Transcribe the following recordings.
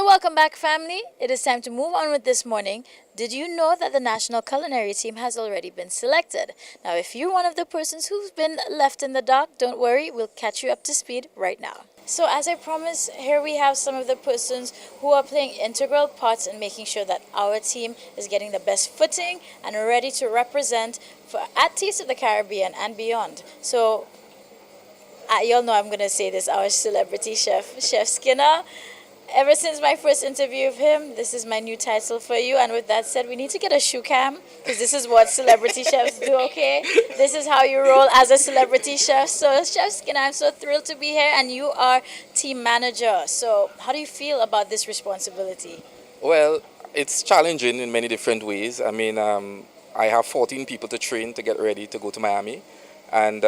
welcome back, family. It is time to move on with this morning. Did you know that the national culinary team has already been selected? Now, if you're one of the persons who's been left in the dark, don't worry, we'll catch you up to speed right now. So, as I promised, here we have some of the persons who are playing integral parts in making sure that our team is getting the best footing and ready to represent at Taste of the Caribbean and beyond. So, y'all know I'm going to say this, our celebrity chef, Chef Skinner. Ever since my first interview of him, this is my new title for you. And with that said, we need to get a shoe cam because this is what celebrity chefs do, okay? This is how you roll as a celebrity chef. So, Chef Skinner, I'm so thrilled to be here, and you are team manager. So, how do you feel about this responsibility? Well, it's challenging in many different ways. I have 14 people to train to get ready to go to Miami. And,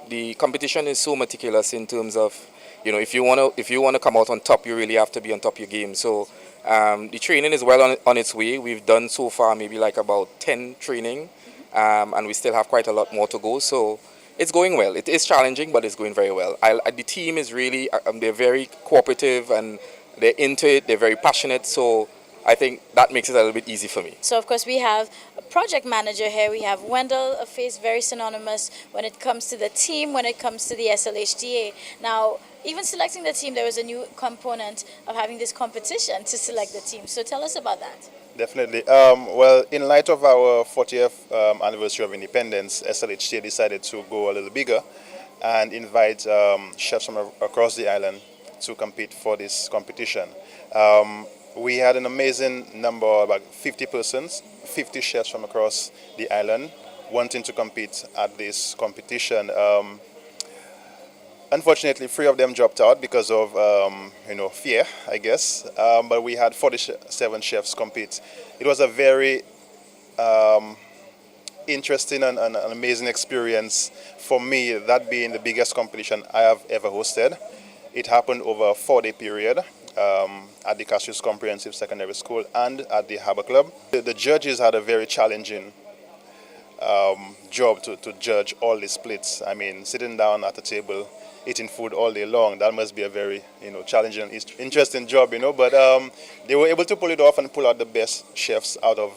the competition is so meticulous in terms of, if you want to come out on top, you really have to be on top of your game. So the training is well on its way. We've done so far maybe like about 10 training, and we still have quite a lot more to go. So it's going well. It is challenging, but it's going very well. The team is really, they're very cooperative and they're into it. They're very passionate. So I think that makes it a little bit easy for me. So, of course, we have a project manager here. We have Wendell, a face very synonymous when it comes to the team, when it comes to the SLHTA. Now, even selecting the team, there was a new component of having this competition to select the team. So tell us about that. Definitely. Well, in light of our 40th anniversary of independence, SLHTA decided to go a little bigger and invite chefs from across the island to compete for this competition. We had an amazing number, about 50 persons, 50 chefs from across the island wanting to compete at this competition. Unfortunately, 3 of them dropped out because of fear, I guess. But we had 47 chefs compete. It was a very interesting and an amazing experience for me, that being the biggest competition I have ever hosted. It happened over a 4-day period at the Castries Comprehensive Secondary School and at the Harbour Club. The judges had a very challenging job to judge all the splits. I mean, sitting down at a table, eating food all day long, that must be a very challenging and interesting job, but they were able to pull it off and pull out the best chefs out of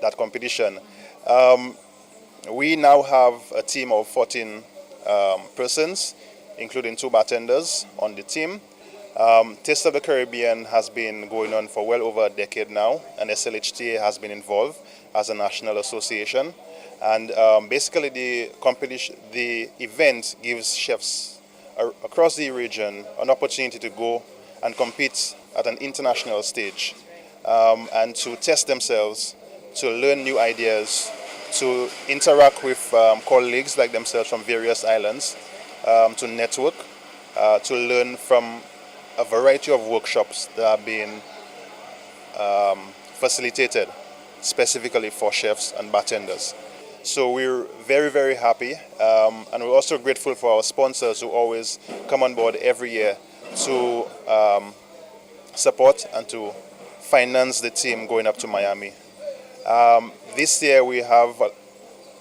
that competition. We now have a team of 14 persons, including 2 bartenders on the team. Taste of the Caribbean has been going on for well over a decade now, and SLHTA has been involved as a national association. And basically the event gives chefs across the region an opportunity to go and compete at an international stage and to test themselves, to learn new ideas, to interact with colleagues like themselves from various islands, to network, to learn from a variety of workshops that are being facilitated specifically for chefs and bartenders. So we're very, very happy, and we're also grateful for our sponsors who always come on board every year to support and to finance the team going up to Miami. This year we have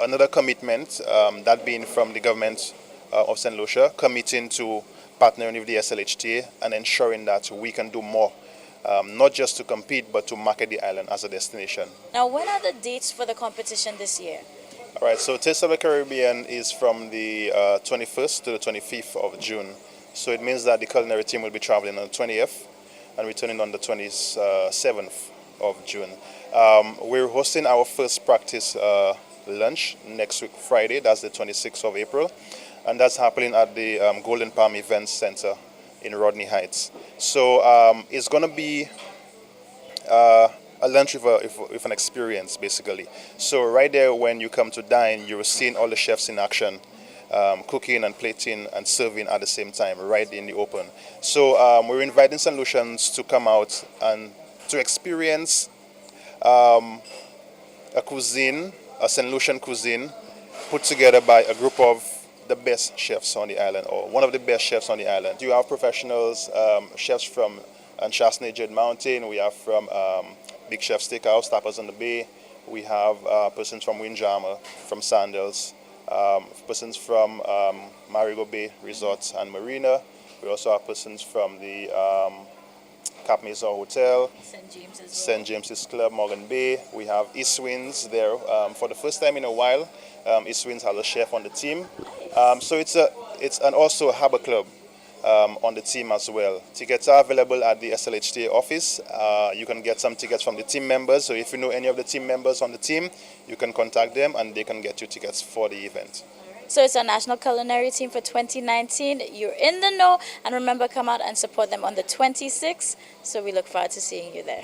another commitment, that being from the government of St. Lucia, committing to partnering with the SLHTA and ensuring that we can do more, not just to compete, but to market the island as a destination. Now, when are the dates for the competition this year? All right, so Taste of the Caribbean is from the 21st to the 25th of June. So it means that the culinary team will be traveling on the 20th and returning on the 27th of June. We're hosting our first practice lunch next week, Friday. That's the 26th of April. And that's happening at the Golden Palm Events Center in Rodney Heights. So it's going to be a lunch with an experience, basically. So right there, when you come to dine, you're seeing all the chefs in action, cooking and plating and serving at the same time, right in the open. So we're inviting St. Lucians to come out and to experience a cuisine, a St. Lucian cuisine, put together by a group of the best chefs on the island, or one of the best chefs on the island. You have professionals, chefs from Anshasney Jade Mountain. We have from Big Chef Steakhouse, Tapas on the Bay. We have persons from Windjammer, from Sandals, persons from Marigo Bay Resorts and Marina. We also have persons from the Cap Mesa Hotel, St. James as well. St. James's Club, Morgan Bay. We have East Winds there. For the first time in a while, East Winds has a chef on the team. So and also a Harbour Club on the team as well. Tickets are available at the SLHTA office. You can get some tickets from the team members. So if you know any of the team members on the team, you can contact them and they can get you tickets for the event. So it's a national culinary team for 2019. You're in the know, and remember, come out and support them on the 26th. So we look forward to seeing you there.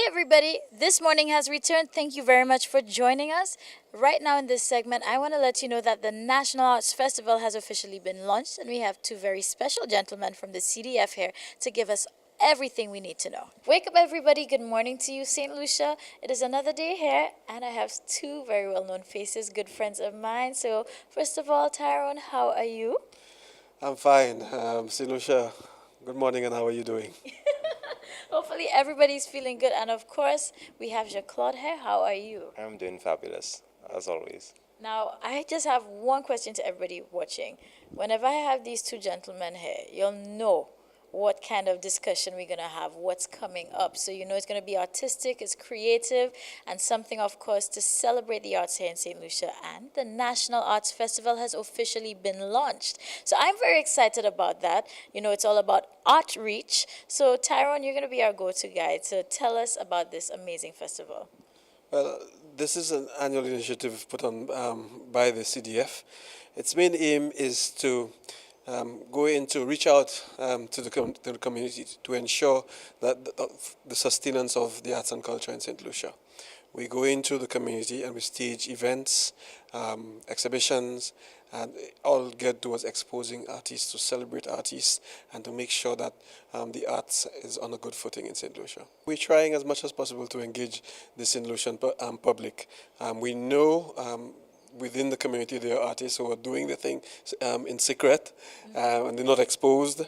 Everybody, This Morning has returned. Thank you very much for joining us. Right now in this segment, I want to let you know that the National Arts Festival has officially been launched, and we have two very special gentlemen from the CDF here to give us everything we need to know. Wake up, everybody. Good morning to you, St. Lucia. It is another day here, and I have two very well-known faces, good friends of mine. So first of all, Tyrone, how are you? I'm fine. St. Lucia, good morning, and how are you doing? Hopefully everybody's feeling good. And of course, we have Jean-Claude here. How are you? I'm doing fabulous, as always. Now, I just have one question to everybody watching. Whenever I have these two gentlemen here, you'll know what kind of discussion we're going to have, what's coming up. So you know it's going to be artistic, it's creative, and something, of course, to celebrate the arts here in St. Lucia. And the National Arts Festival has officially been launched. So I'm very excited about that. You know, it's all about outreach. So Tyrone, you're going to be our go-to guide. So tell us about this amazing festival. Well, this is an annual initiative put on by the CDF. Its main aim is to go in to reach out to the community to ensure that the sustenance of the arts and culture in St. Lucia. We go into the community and we stage events, exhibitions, and all get towards exposing artists, to celebrate artists, and to make sure that the arts is on a good footing in St. Lucia. We're trying as much as possible to engage the St. Lucian public. We know within the community there are artists who are doing the thing in secret, and they're not exposed.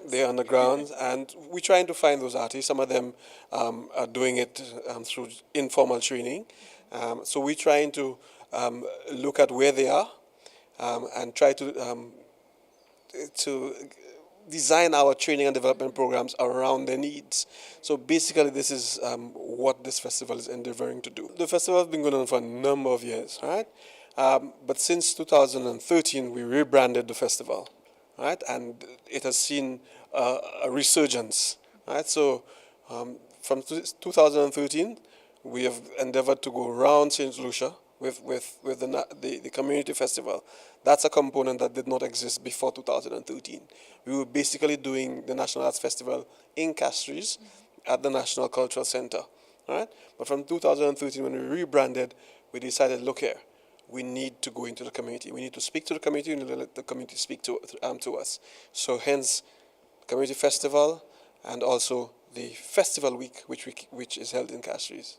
They're underground, and we're trying to find those artists. Some of them are doing it through informal training. So we're trying to look at where they are and try to design our training and development programs around their needs. So basically this is what this festival is endeavoring to do. The festival has been going on for a number of years, right? But since 2013 we rebranded the festival, right? And it has seen a resurgence, right? So from 2013 we have endeavored to go around St. Lucia with the community festival. That's a component that did not exist before 2013. We were basically doing the National Arts Festival in Castries at the National Cultural Center. Right? But from 2013, when we rebranded, we decided, look here, we need to go into the community. We need to speak to the community, we need to let the community speak to us. So hence, community festival and also the festival week, which is held in Castries.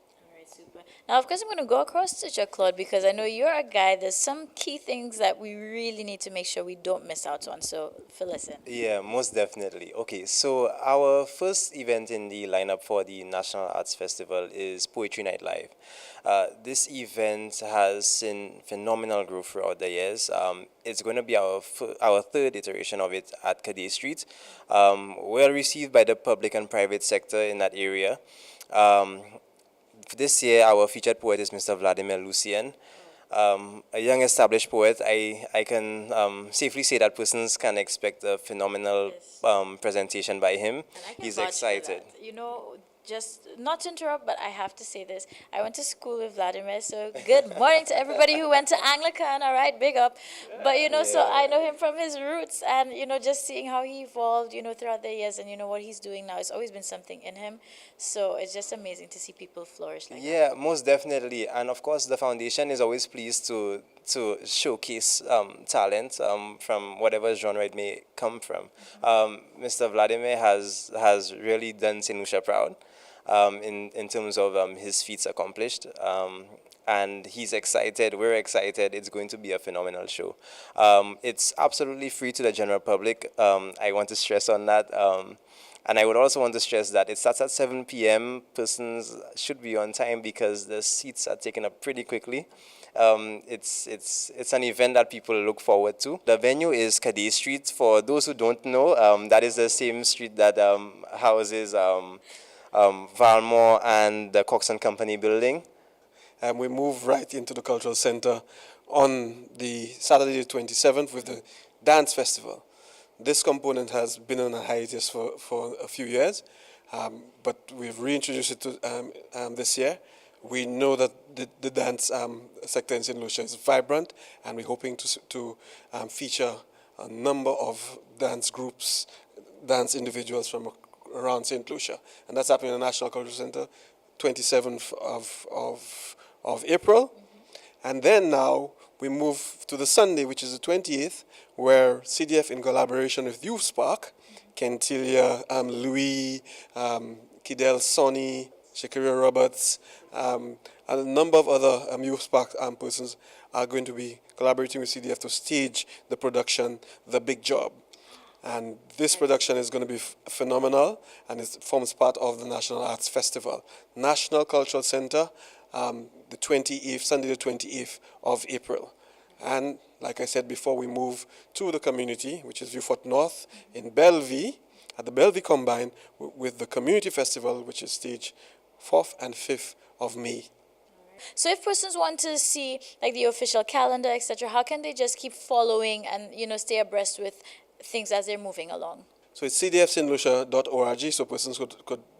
Now, of course, I'm going to go across to Jean-Claude because I know you're a guy. There's some key things that we really need to make sure we don't miss out on. So, fill us in. Yeah, most definitely. Okay, so our first event in the lineup for the National Arts Festival is Poetry Night Live. This event has seen phenomenal growth throughout the years. It's going to be our third iteration of it at Cadet Street. Well received by the public and private sector in that area. This year, our featured poet is Mr. Vladimir Lucien, a young established poet. I can safely say that persons can expect a phenomenal presentation by him. He's excited. You know, just not to interrupt, but I have to say this. I went to school with Vladimir, so good morning to everybody who went to Anglican, all right, big up. But, you know, so I know him from his roots and, you know, just seeing how he evolved, you know, throughout the years and, you know, what he's doing now. It's always been something in him. So it's just amazing to see people flourish like that. Yeah, most definitely. And, of course, the foundation is always pleased to showcase talent from whatever genre it may come from. Mr. Vladimir has really done St. Lucia proud in terms of his feats accomplished. and he's excited, we're excited. It's going to be a phenomenal show. It's absolutely free to the general public. I want to stress on that. And I would also want to stress that it starts at 7 p.m. Persons should be on time because the seats are taken up pretty quickly. It's an event that people look forward to. The venue is Cadiz Street. For those who don't know, that is the same street that houses Valmore and the Cox and Company building. And we move right into the cultural center on the Saturday the 27th with the dance festival. This component has been on a hiatus for a few years, but we've reintroduced it to this year. We know that the dance sector in St. Lucia is vibrant, and we're hoping to feature a number of dance groups, dance individuals from around St. Lucia. And that's happening in the National Cultural Center, 27th of April. And then now we move to the Sunday, which is the 28th, where CDF, in collaboration with Youth Spark, Kentilia, Louis, Kidel Sonny, Shakira Roberts, and a number of other Youth Spark persons are going to be collaborating with CDF to stage the production, The Big Job. And this production is going to be phenomenal, and it forms part of the National Arts Festival. National Cultural Center, the 28th, Sunday the 28th of April. And like I said before, we move to the community, which is Viewfort North in Bellevue, at the Bellevue Combine, with the Community Festival, which is staged 4th and 5th of May. So if persons want to see like the official calendar, etc., how can they just keep following and stay abreast with things as they're moving along? So it's cdfstlucia.org, so persons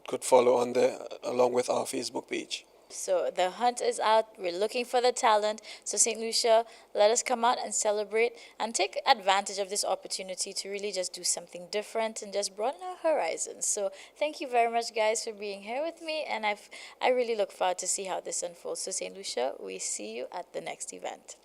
could follow on there along with our Facebook page. So the hunt is out. We're looking for the talent. So St. Lucia, let us come out and celebrate and take advantage of this opportunity to really just do something different and just broaden our horizons. So thank you very much, guys, for being here with me. And I really look forward to see how this unfolds. So St. Lucia, we see you at the next event.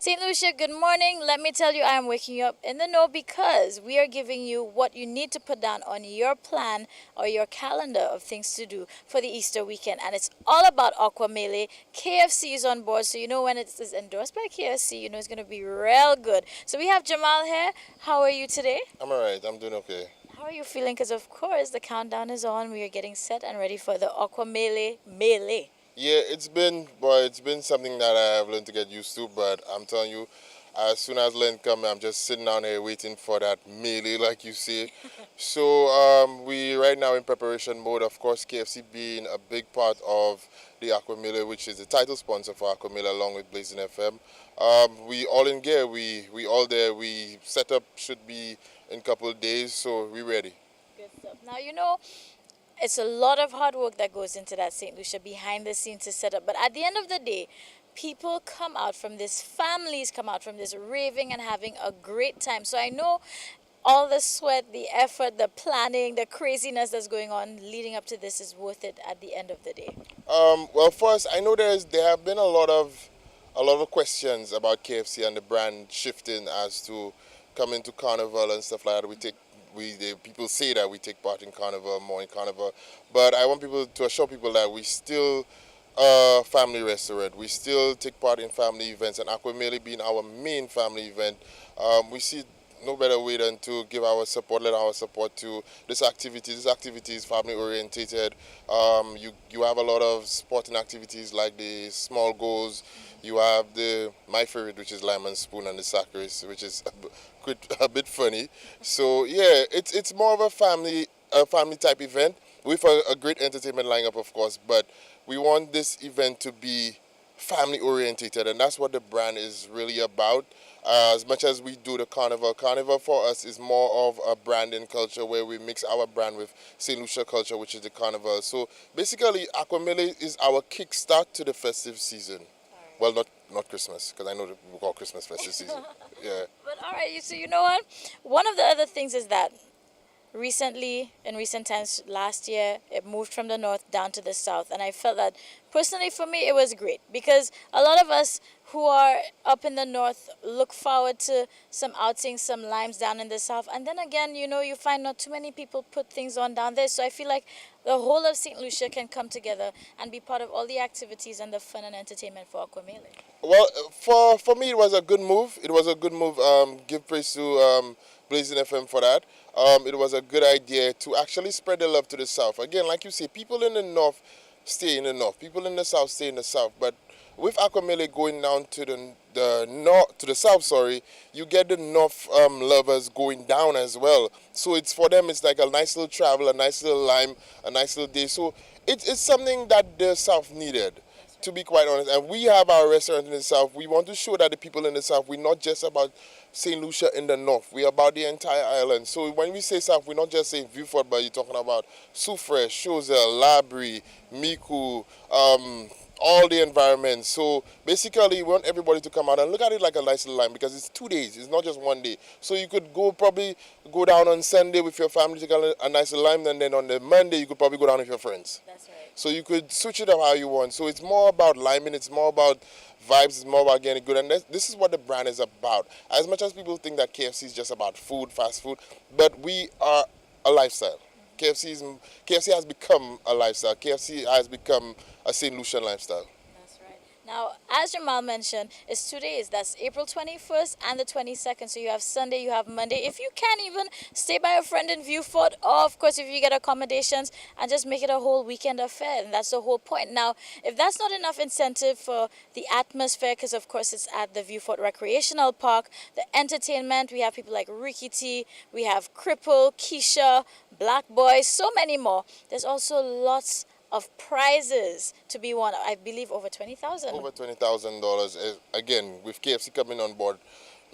St. Lucia, good morning. Let me tell you, I am waking you up in the know because we are giving you what you need to put down on your plan or your calendar of things to do for the Easter weekend. And it's all about Aqua Melee. KFC is on board, so when it is endorsed by KFC, it's going to be real good. So we have Jamal here. How are you today? I'm alright, I'm doing okay. How are you feeling? Because of course the countdown is on. We are getting set and ready for the Aqua Melee. Yeah, it's been something that I have learned to get used to, but I'm telling you, as soon as Lent comes, I'm just sitting down here waiting for that melee, like you say. So we right now in preparation mode, of course, KFC being a big part of the Aqua Melee, which is the title sponsor for Aqua Melee along with Blazing FM. We all in gear, we all there, we set up should be in a couple of days, so we're ready. Good stuff. Now, it's a lot of hard work that goes into that, St. Lucia, behind the scenes to set up. But at the end of the day, people come out from this, families come out from this raving and having a great time. So I know all the sweat, the effort, the planning, the craziness that's going on leading up to this is worth it at the end of the day. Well, first, I know there have been a lot of questions about KFC and the brand shifting as to coming to Carnival and stuff like that. People say that we take part in Carnival, more in Carnival, but I want people to assure people that we still a family restaurant. We still take part in family events, and Aqua Melee being our main family event, we see no better way than to give our support, lend our support to this activity. This activity is family orientated. You have a lot of sporting activities like the small goals. You have my favorite, which is Lime and Spoon, and the sack race, which is a bit funny. So yeah, it's more of a family type event with a great entertainment lineup, of course. But we want this event to be family orientated, and that's what the brand is really about. As much as we do the carnival for us is more of a branding culture where we mix our brand with St. Lucia culture, which is the carnival. So basically, Aqua Melee is our kickstart to the festive season. Well, not Christmas, because I know that we call Christmas festive season. Yeah. But all right, so you know what? One of the other things is that recently, in recent times, last year, it moved from the north down to the south. And I felt that personally for me, it was great because a lot of us who are up in the north look forward to some outings, some limes down in the south. And then again, you know, you find not too many people put things on down there. So I feel like the whole of St. Lucia can come together and be part of all the activities and the fun and entertainment for Aquamele. Well, for me, it was a good move. It was a good move. Give praise to Blazing FM for that. It was a good idea to actually spread the love to the south. Again, like you say, people in the north stay in the north. People in the south stay in the south. But with Aquamele going down to the north, to the south, sorry, you get the north lovers going down as well. So it's for them. It's like a nice little travel, a nice little lime, a nice little day. So it's something that the south needed, to be quite honest. And we have our restaurant in the south. We want to show that the people in the south, we're not just about St. Lucia in the north. We're about the entire island. So when we say south, we're not just saying Vieux Fort, but you're talking about Soufrière, Choiseul, Labrie, Micoud, all the environment. So basically, we want everybody to come out and look at it like a nice little line because it's 2 days. It's not just 1 day. So you could probably go down on Sunday with your family to get a nice little lime, and then on the Monday, you could probably go down with your friends. That's right. So you could switch it up how you want. So it's more about liming, it's more about vibes, it's more about getting good. And this is what the brand is about. As much as people think that KFC is just about food, fast food, but we are a lifestyle. KFC has become a lifestyle. KFC has become a St. Lucian lifestyle. That's right. Now, as Jamal mentioned, it's 2 days. That's April 21st and the 22nd. So you have Sunday, you have Monday. If you can even stay by a friend in Vieux Fort, or of course, if you get accommodations, and just make it a whole weekend affair. And that's the whole point. Now, if that's not enough incentive for the atmosphere, because of course it's at the Vieux Fort Recreational Park, the entertainment, we have people like Ricky T, we have Cripple, Keisha, Black Boy, so many more. There's also lots of prizes to be won. I believe over $20,000. Over $20,000. Again, with KFC coming on board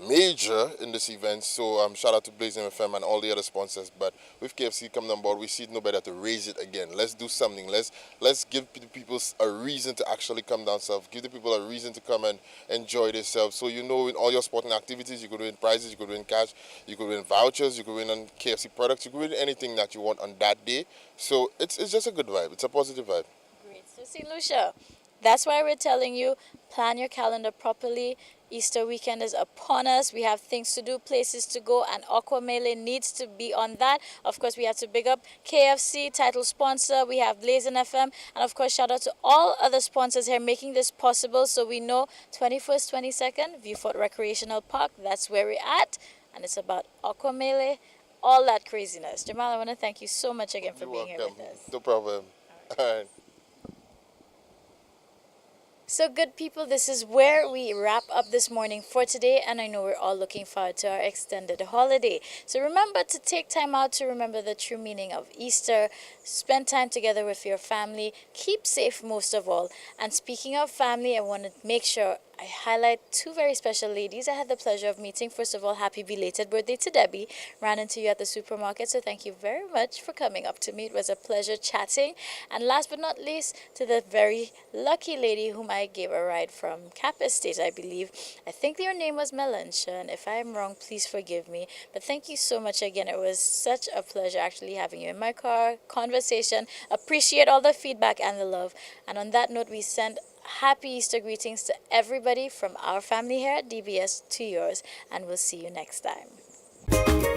major in this event, so shout out to Blazing FM and all the other sponsors. But with KFC coming on board, we see it no better to raise it again. Let's do something. Let's give the people a reason to actually come down south. Give the people a reason to come and enjoy themselves. So you know, in all your sporting activities, you could win prizes, you could win cash, you could win vouchers, you could win on KFC products, you could win anything that you want on that day. So it's just a good vibe. It's a positive vibe. Great. So, St. Lucia, that's why we're telling you, plan your calendar properly. Easter weekend is upon us. We have things to do, places to go, and Aquamele needs to be on that. Of course, we have to big up KFC, title sponsor. We have Blazing FM. And of course, shout out to all other sponsors here making this possible. So we know 21st, 22nd, Vieux Fort Recreational Park. That's where we're at. And it's about Aquamele, all that craziness. Jamal, I want to thank you so much again for being here with us. No problem. All right. So good people, this is where we wrap up this morning for today, and I know we're all looking forward to our extended holiday. So remember to take time out to remember the true meaning of Easter. Spend time together with your family. Keep safe most of all. And speaking of family, I want to make sure I highlight two very special ladies I had the pleasure of meeting. First of all, happy belated birthday to Debbie. Ran into you at the supermarket, so thank you very much for coming up to me. It was a pleasure chatting. And last but not least, to the very lucky lady whom I gave a ride from Cap Estate, I believe. I think your name was Melancha, and if I'm wrong, please forgive me. But thank you so much again. It was such a pleasure actually having you in my car, conversation. Appreciate all the feedback and the love. And on that note, we send happy Easter greetings to everybody from our family here at DBS to yours, and we'll see you next time.